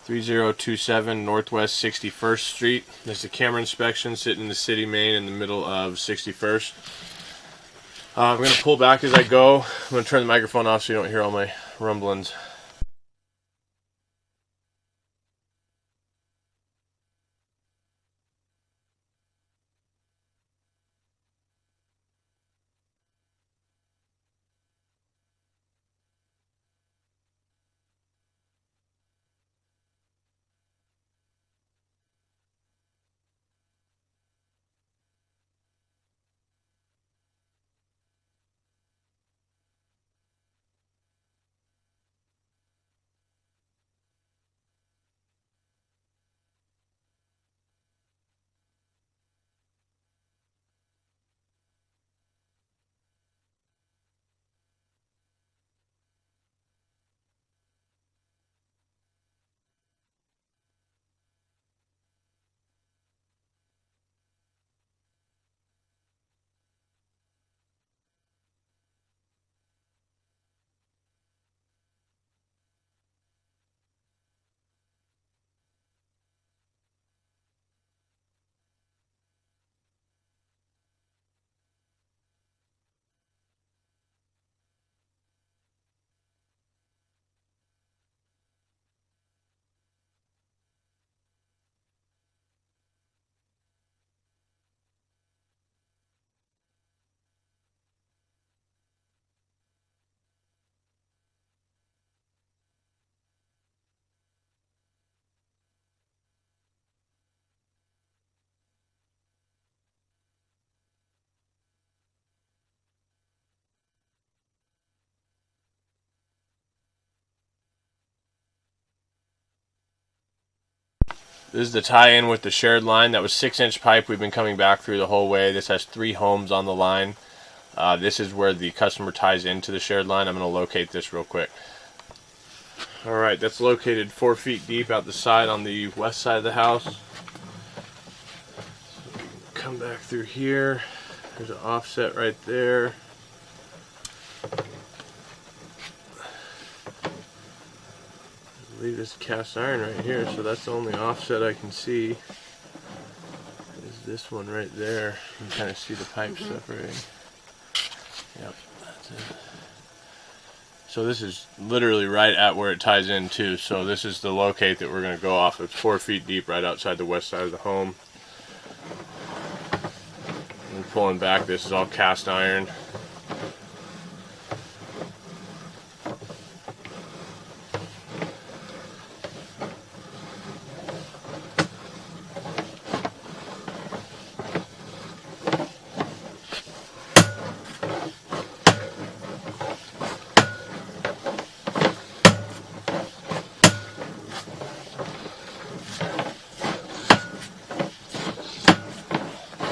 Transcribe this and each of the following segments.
3027 Northwest 61st Street. There's a camera inspection sitting in the city main in the middle of 61st. I'm going to pull back as I go. I'm going to turn the microphone off so you don't hear all my rumblings. This is the tie-in with the shared line. That was 6-inch pipe. We've been coming back through the whole way. This has 3 homes on the line. This is where the customer ties into the shared line. I'm going to locate this real quick. Alright, that's located 4 feet deep out the side on the west side of the house. So come back through here. There's an offset right there. I believe this is cast iron right here, so that's the only offset I can see. Is this one right there. You can kind of see the pipe separating. Yep, that's it. So this is literally right at where it ties in too. So this is the locate that we're going to go off. It's 4 feet deep right outside the west side of the home. And pulling back, this is all cast iron.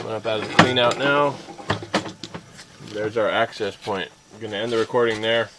Up out of the clean out now. There's our access point. I'm going to end the recording there.